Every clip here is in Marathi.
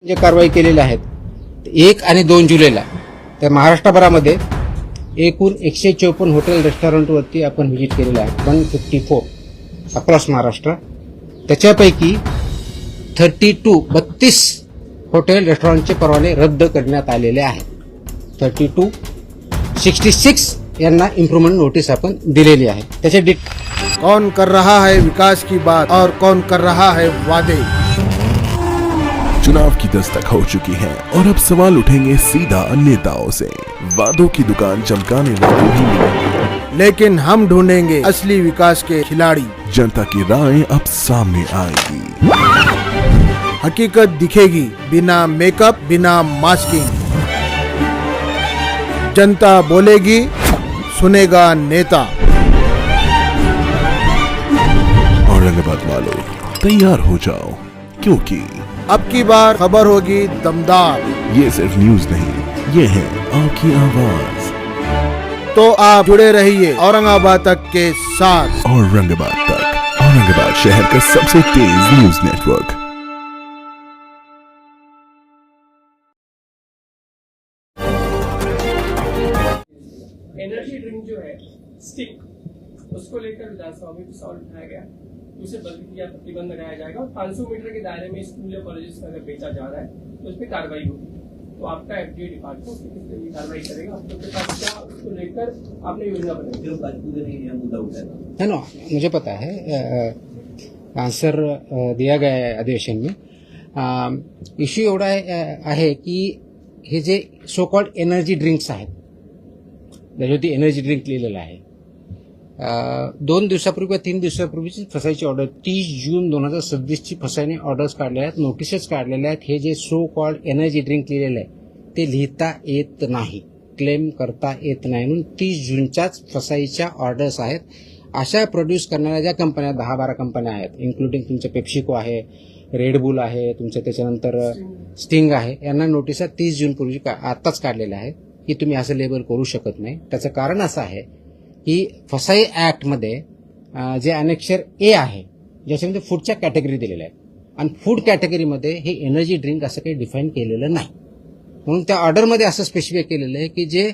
जे कारवाई केलेल्या आहेत 1 आणि 2 जुलैला तर महाराष्ट्रभरामध्ये एकूण 154 हॉटेल रेस्टॉरंटवरती आपण व्हिजिट केलेलं आहे 154 अक्रॉस महाराष्ट्र. त्याच्यापैकी 32 हॉटेल रेस्टॉरंटचे परवाने रद्द करण्यात आलेले आहेत. 66 यांना इम्प्रूव्हमेंट नोटीस आपण दिलेली आहे. त्याचे कौन कर रहा है विकास की बात और कौन कर रहा है वादे. चुनाव की दस्तक हो चुकी है और अब सवाल उठेंगे सीधा नेताओं से. वादों की दुकान चमकाने वाले भी मिलेंगे, लेकिन हम ढूंढेंगे असली विकास के खिलाड़ी. जनता की राय अब सामने आएगी. हकीकत दिखेगी बिना मेकअप बिना मास्किंग. जनता बोलेगी सुनेगा नेता. औरंगाबाद वालों तैयार हो जाओ, क्योंकि अब की बार खबर होगी दमदार. ये सिर्फ न्यूज नहीं, ये है आपकी आवाज. तो आप जुड़े रहिए औरंगाबाद तक के साथ. औरंगाबाद तक, औरंगाबाद शहर का सबसे तेज न्यूज नेटवर्क. एनर्जी ड्रिंक जो है स्टिक, उसको लेकर विधानसभा में सवाल उठाया गया. उसे बदली या प्रतिबंध लगाया जाएगा और 500 मीटर के दायरे में स्कूल या कॉलेजेस में अगर बेचा जा रहा है तो उस पर कार्रवाई होगी. तो आपका एफडीए डिपार्टमेंट उस पर किस तरह की कार्रवाई करेगा, आपके पास क्या उसको लेकर आपने योजना बनाई? है ना, मुझे पता है. आंसर दिया गया है अधिवेशन में. इश्यू एवढा आहे की हे जे सो कॉल्ड एनर्जी ड्रिंक्स आहेत, त्याच्यावरती एनर्जी ड्रिंक लिहिलेलं आहे. 2 दिवसापूर्वी किंवा 3 दिवसापूर्वीची फसायची ऑर्डर 30 जून 2026 फसायने ऑर्डर्स काढल्या आहेत, नोटिसेस काढलेल्या आहेत. हे जे सो कॉल्ड एनर्जी ड्रिंक लिहिलेलं आहे ते लिहिता येत नाही, क्लेम करता येत नाही, म्हणून 30 जूनच्याच फसाईच्या ऑर्डर्स आहेत. अशा प्रोड्यूस करणाऱ्या ज्या कंपन्या 10-12 कंपन्या आहेत, इन्क्लुडिंग तुमचे पेप्सिको आहे, रेडबुल आहे, तुमचं त्याच्यानंतर स्टिंग आहे, यांना नोटिसा 30 जून पूर्वी आत्ताच काढलेल्या आहेत की तुम्ही असं लेबल करू शकत नाही. त्याचं कारण असं आहे की फसाई ऍक्टमध्ये जे अनेक्षर ए आहे ज्याच्यामध्ये फूडच्या कॅटेगरी दिलेल्या आहेत आणि फूड कॅटेगरीमध्ये हे एनर्जी ड्रिंक असं काही डिफाईन केलेलं नाही. म्हणून त्या ऑर्डरमध्ये असं स्पेसिफाय केलेलं आहे की जे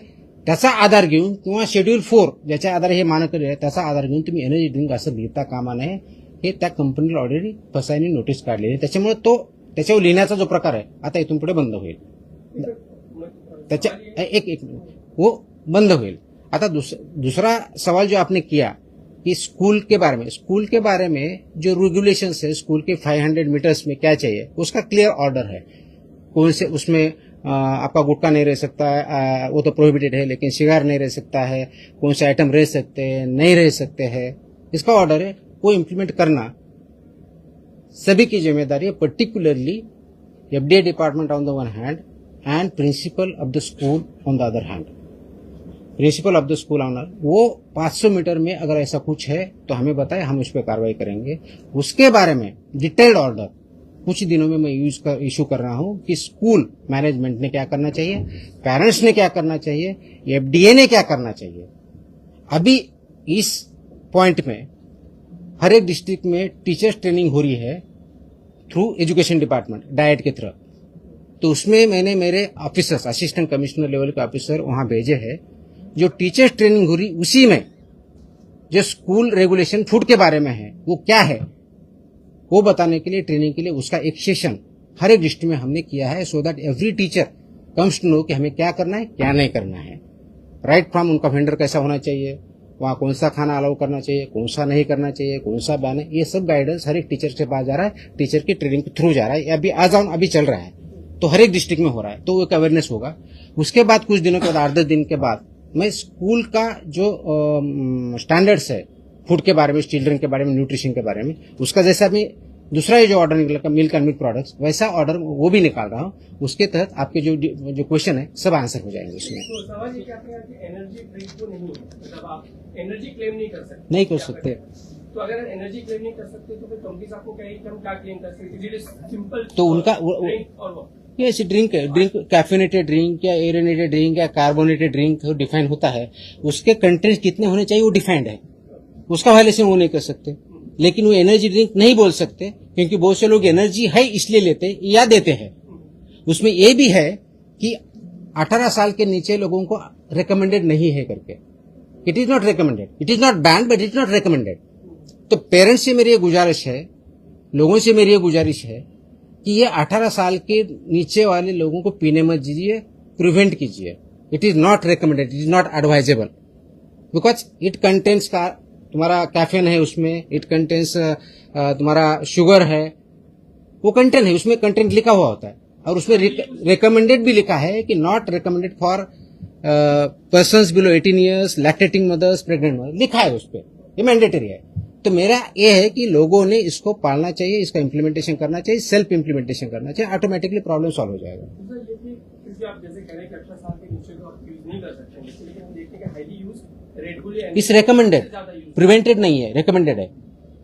त्याचा आधार घेऊन किंवा शेड्यूल 4 ज्याच्या आधारे हे मान्य केलेलं आहे त्याचा आधार घेऊन तुम्ही एनर्जी ड्रिंक असं लिहिता कामा नये. हे त्या कंपनीला ऑलरेडी फसाईने नोटीस काढलेली आहे. त्याच्यामुळे तो त्याच्यावर लिहिण्याचा जो प्रकार आहे आता इथून पुढे बंद होईल. त्याच्या एक वो बंद होईल. आता दूसरा सवाल जो आपने किया कि स्कूल के बारे में जो रेगुलेशंस है स्कूल के 500 मीटर्स में क्या चाहिए उसका क्लियर ऑर्डर है. कौन से उसमें आपका गुटखा नहीं रह सकता है, वो तो प्रोहिबिटेड है, लेकिन सिगार नहीं रह सकता है, कौन से आइटम रह सकते हैं नहीं रह सकते हैं, इसका ऑर्डर है. वो इम्प्लीमेंट करना सभी की जिम्मेदारी है, particularly FDA department on the one hand and principal of the school on the other hand. Principal of the school owner वो 500 मीटर में अगर ऐसा कुछ है तो हमें बताए, हम उस पर कार्रवाई करेंगे. उसके बारे में डिटेल्ड ऑर्डर कुछ दिनों में मैं इशू कर रहा हूं कि स्कूल मैनेजमेंट ने क्या करना चाहिए, पेरेंट्स ने क्या करना चाहिए, एफडीए ने क्या करना चाहिए. अभी इस पॉइंट में हर एक डिस्ट्रिक्ट में टीचर्स ट्रेनिंग हो रही है थ्रू एजुकेशन डिपार्टमेंट डाइट के थ्रू. तो उसमें मैंने मेरे ऑफिसर्स असिस्टेंट कमिश्नर लेवल के ऑफिसर वहां भेजे हैं. जो टीचर्स ट्रेनिंग हो रही उसी में जो स्कूल रेगुलेशन फूड के बारे में है वो क्या है वो बताने के लिए, ट्रेनिंग के लिए उसका एक सेशन हर एक डिस्ट्रिक्ट में हमने किया है, so that every teacher comes to know कि हमें क्या करना है क्या नहीं करना है. राइट फ्रॉम उनका वेंडर कैसा होना चाहिए, वहाँ कौन सा खाना अलाउ करना चाहिए, कौन सा नहीं करना चाहिए, कौन सा बैन है, ये सब गाइडेंस हर एक टीचर के पास जा रहा है, टीचर की ट्रेनिंग के थ्रू जा रहा है. अभी आज ऑन अभी चल रहा है तो हर एक डिस्ट्रिक्ट में हो रहा है, तो एक अवेयरनेस होगा. उसके बाद कुछ दिनों के बाद 8-10 दिन के बाद मैं स्कूल का जो स्टैंडर्ड्स है फूड के बारे में, चिल्ड्रन के बारे में, न्यूट्रिशन के बारे में, उसका जैसा अभी दूसरा ये जो ऑर्डर निकला मिल्क एंड मिल्क प्रोडक्ट्स वैसा ऑर्डर वो भी निकाल रहा हूँ. उसके तहत आपके जो क्वेश्चन है सब आंसर हो जाएंगे उसमें. तो सवाल ये क्या है कि एनर्जी ड्रिंक को नहीं, मतलब आप एनर्जी क्लेम नहीं कर सकते. नहीं कर सकते. तो अगर एनर्जी क्लेम नहीं कर सकते तो फिर कंपनीज आपको कहेगी कि हम क्या क्लेम कर सकते. सिंपल तो उनका और वो ये ऐसी ड्रिंक है, ड्रिंक कैफिनेटेड ड्रिंक या एरेनेटेड ड्रिंक या कार्बोनेटेड ड्रिंक डिफाइन होता है. उसके कंटेंट कितने होने चाहिए वो डिफाइंड है, उसका वायलेशन वो नहीं कर सकते. लेकिन वो एनर्जी ड्रिंक नहीं बोल सकते क्योंकि बहुत से लोग एनर्जी है इसलिए लेते या देते हैं. उसमें ये भी है कि 18 साल के नीचे लोगों को रिकमेंडेड नहीं है करके. It is not recommended, it is not band but it is not recommended. तो पेरेंट्स से मेरी ये गुजारिश है, लोगों से मेरी ये गुजारिश है कि ये 18 साल के नीचे वाले लोगों को पीने मत दीजिए, प्रिवेंट कीजिए. It is not recommended, it is not advisable because it contains का तुम्हारा कैफीन है उसमें, इट कंटेन्स तुम्हारा शुगर है, वो कंटेंट है, उसमें कंटेंट लिखा हुआ होता है. और उसमें रिकमेंडेड भी लिखा है कि not recommended for persons below 18 years, lactating mothers, pregnant mothers, लिखा है उस पर. ये मैंडेटरी है. तो मेरा ये है कि लोगों ने इसको पालना चाहिए, इसका इम्प्लीमेंटेशन करना चाहिए, सेल्फ इम्प्लीमेंटेशन करना चाहिए, ऑटोमेटिकली प्रॉब्लम सॉल्व हो जाएगा. सर, ये फिर भी आप जैसे कह रहे हैं कि 18 साल के नीचे को आप यूज नहीं कर सकते, लेकिन हम देखते हैं कि हाईली यूज रेड इस रिकमेंडेड, प्रिवेंटेड नहीं है, रिकमेंडेड है.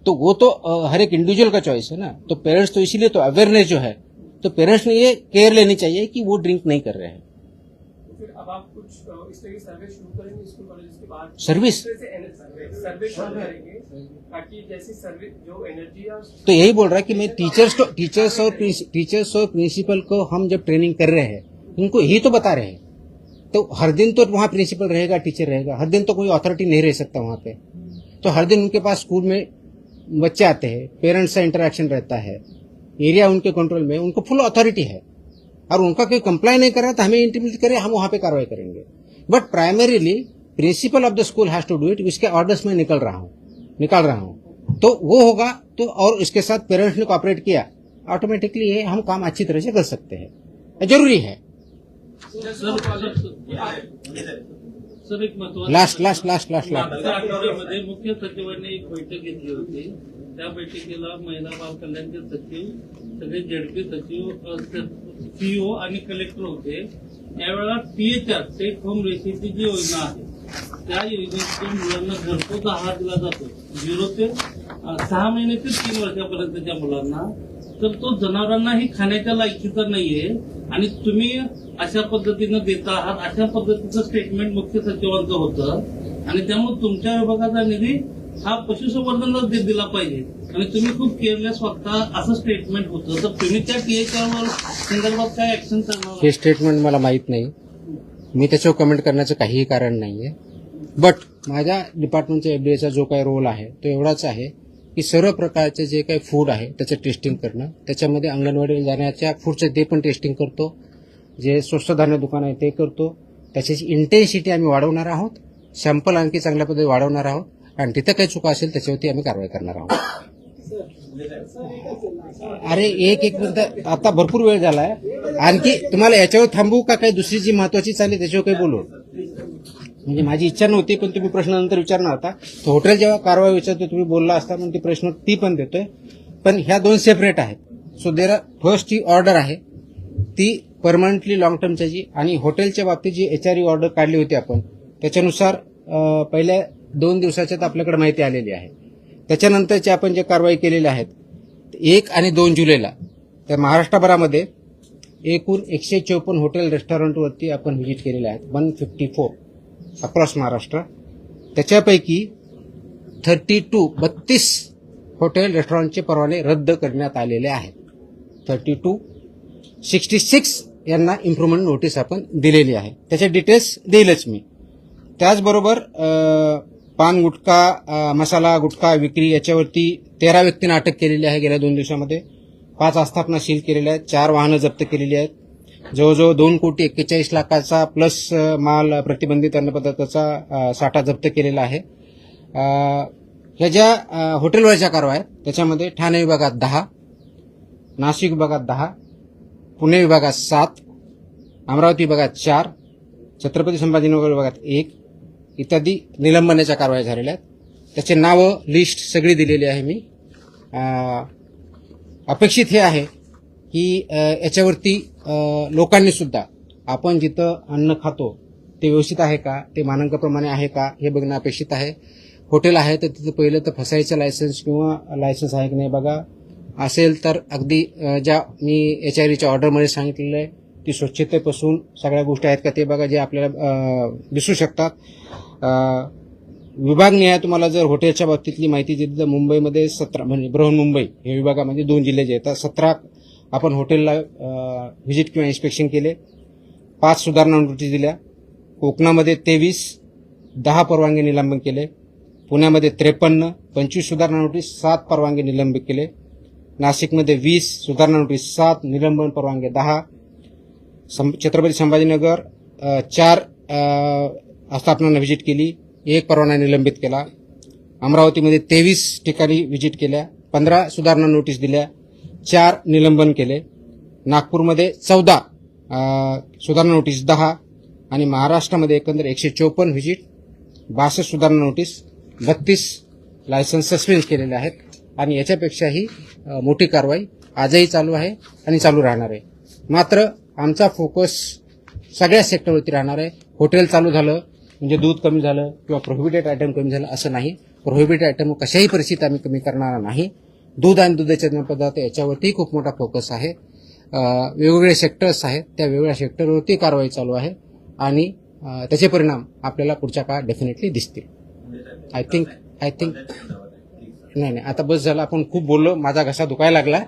तो वो तो हर एक इंडिविजुअल का चॉइस है ना. तो पेरेंट्स तो इसीलिए तो अवेयरनेस जो है, तो पेरेंट्स ने ये केयर लेनी चाहिए कि वो ड्रिंक नहीं कर रहे हैं. फिर अब आप कुछ इस तरह की सर्वे शुरू करेंगे स्कूल कॉलेज के बाद? सर्विस सर्वे शुरू करेंगे ताकि जैसी सर्वे जो एनर्जी है तो यही बोल रहा है कि मैं टीचर्स और प्रिंसिपल को हम जब ट्रेनिंग कर रहे हैं, उनको यही तो बता रहे हैं. तो हर दिन तो वहाँ प्रिंसिपल रहेगा, टीचर रहेगा, हर दिन तो कोई अथॉरिटी नहीं रह सकता वहाँ पे. तो हर दिन उनके पास स्कूल में बच्चे आते हैं, पेरेंट्स से इंटरेक्शन रहता है, एरिया उनके कंट्रोल में, उनको फुल अथॉरिटी है. और उनका कोई कंप्लाई नहीं कर रहा तो हमें इंटीमेट करे, हम वहाँ पे कार्रवाई करेंगे. But primarily principal of the school has to do it. इसके ऑर्डर्स में निकाल रहा हूँ तो वो होगा. तो और इसके साथ पेरेंट्स ने कोऑपरेट किया, ऑटोमेटिकली ये हम काम अच्छी तरह से कर सकते हैं. जरूरी है. सर, एक महत्वाचं लास्ट मागच्या आठवड्यामध्ये मुख्य सचिवांनी एक बैठक घेतली होती. त्या बैठकीला महिला बाल कल्याणचे सचिव, सगळे जेडपी सचिव, सीईओ आणि कलेक्टर होते. त्यावेळेला THR टेक होम रेसिपी जी योजना आहे त्या योजनेतून मुलांना घरपोच आहार दिला जातो 0 ते 6 महिने ते 3 वर्षापर्यंतच्या मुलांना. तर तो जनावरांनाही खाण्याच्या लायकीचा नाहीये आणि तुम्ही अशा पद्धतीनं देता आहात, अशा पद्धतीचं स्टेटमेंट मुख्य सचिवांचं होतं. आणि त्यामुळे तुमच्या विभागाचा निधी हा पशुसंवर्धनाला दिला पाहिजे आणि तुम्ही खूप केअरलेस वागता असं स्टेटमेंट होतं. तर तुम्ही त्या THR संदर्भात काय ऍक्शन करणार? हे स्टेटमेंट मला माहीत नाही, मी त्याच्यावर कमेंट करण्याचं काहीही कारण नाहीये. बट माझ्या डिपार्टमेंटच्या FDAचा जो काही रोल आहे तो एवढाच आहे की सर्व प्रकारचे जे काही फूड आहे त्याचं टेस्टिंग करणं, त्याच्यामध्ये अंगणवाडीला जाण्याच्या फूडचं ते पण टेस्टिंग करतो, जे स्वस्त धान्य दुकान आहे ते करतो. त्याची इंटेन्सिटी आम्ही वाढवणार आहोत, सॅम्पल आणखी चांगल्या पद्धतीने वाढवणार आहोत आणि तिथं काही चुका असेल त्याच्यावरती आम्ही कारवाई करणार आहोत. अरे एक मिनिट, आता भरपूर वेळ झालाय. आणखी तुम्हाला याच्यावर थांबू का काही दुसरी जी महत्वाची चालली त्याच्यावर काही बोलू? म्हणजे माझी इच्छा नव्हती पण तुम्ही प्रश्न नंतर विचारणार होता. तर हॉटेल जेव्हा कारवाई विचारतो तुम्ही बोलला असता म्हणून ती प्रश्न ती पण देतोय. पण ह्या दोन सेपरेट आहेत. सो देर फर्स्ट ही ऑर्डर आहे ती परमनंटली लॉंग टर्मची, आणि हॉटेलच्या बाबतीत जी HRE ऑर्डर काढली होती आपण त्याच्यानुसार पहिल्या 2 दिवसाच्यात आपल्याकडे माहिती आलेली आहे. त्याच्यानंतरचे आपण जे कारवाई केलेल्या आहेत 1 आणि 2 जुलैला तर महाराष्ट्रभरामध्ये एकूण 154 हॉटेल रेस्टॉरंटवरती आपण व्हिजिट केलेले आहेत, 154 अक्रॉस महाराष्ट्र. त्याच्यापैकी 32 हॉटेल रेस्टॉरंटचे परवाने रद्द करण्यात आलेले आहेत. 66 यांना इम्प्रुव्हमेंट नोटीस आपण दिलेली आहे. त्याचे डिटेल्स देईलच मी. त्याचबरोबर पान गुटखा, मसाला गुटखा विक्री याच्यावरती 13 व्यक्तींना अटक केलेली आहे गेल्या 2 दिवसामध्ये. 5 आस्थापना सील केलेल्या आहेत, 4 वाहनं जप्त केलेली आहेत. जवळजवळ 2,41,40,00,000चा प्लस माल प्रतिबंधित अन्नपदार्थाचा साठा जप्त केलेला आहे. ह्या ज्या हॉटेलवरच्या कारवाया आहेत त्याच्यामध्ये ठाणे विभागात 10, नाशिक विभागात 10, पुणे विभागात 7, अमरावती विभागात 4, छत्रपती संभाजीनगर विभागात 1 इत्यादी निलंबनाच्या कारवाया झालेल्या आहेत. त्याचे नावं लिस्ट सगळी दिलेली आहे मी. अपेक्षित हे आहे की याच्यावरती लोकांनी सुद्धा आपण जिथं अन्न खातो ते व्यवस्थित आहे का, ते मानकाप्रमाणे आहे का हे बघणं अपेक्षित आहे. हॉटेल आहे तर तिथं पहिलं तर फसायचं लायसन्स किंवा लायसन्स आहे की नाही बघा. असेल तर अगदी ज्या मी HREच्या ऑर्डरमध्ये सांगितलेलं आहे ती स्वच्छतेपासून सगळ्या गोष्टी आहेत का ते बघा, जे आपल्याला दिसू शकतात. विभागनिहाय तुम्हाला जर हॉटेलच्या बाबतीतली माहिती दिली तर मुंबईमध्ये 17 म्हणजे बृहन्मुंबई हे विभागामध्ये 2 जिल्हे जे येतात, 17 आपण हॉटेलला व्हिजिट किंवा इन्स्पेक्शन केले. 5 सुधारणा नोटीस दिल्या. कोकणामध्ये 23, 10 परवानगी निलंबन केले. पुण्यामध्ये 53, 25 सुधारणा नोटीस, 7 परवानगी निलंबित केले. नाशिकमध्ये 20 सुधारणा नोटीस, 7 निलंबन परवानगी 10. छत्रपती संभाजीनगर 4 आस्थापनांना व्हिजिट केली, 1 परवाना निलंबित केला. अमरावतीमध्ये 23 ठिकाणी व्हिजिट केल्या, 15 सुधारणा नोटीस दिल्या, 4 निलंबन केले. नागपूरमध्ये 14 सुधारणा नोटीस 10 आणि महाराष्ट्रामध्ये एकंदर 154 व्हिजिट, 62 सुधारणा नोटीस, 32 लायसन्स सस्पेंड केलेले आहेत. आणि याच्यापेक्षाही मोठी कारवाई आजही चालू आहे आणि चालू राहणार आहे. मात्र आमचा फोकस सगळ्या सेक्टरवरती राहणार आहे. हॉटेल चालू झालं म्हणजे दूध कमी झालं किंवा प्रोहिबिटेड आयटम कमी झालं असं नाही. प्रोहिबिटेड आयटम कशाही परिस्थितीत आम्ही कमी करणार नाही. दूध आणि दुधाचे पदार्थ याच्यावरती खूप मोठा फोकस आहे. वेगवेगळे सेक्टर्स आहेत, त्या वेगवेगळ्या सेक्टरवरती कारवाई चालू आहे आणि त्याचे परिणाम आपल्याला पुढच्या काळात डेफिनेटली दिसतील. आय थिंक नाही आता बस झालं, आपण खूप बोललो, माझा घसा दुखायला लागला.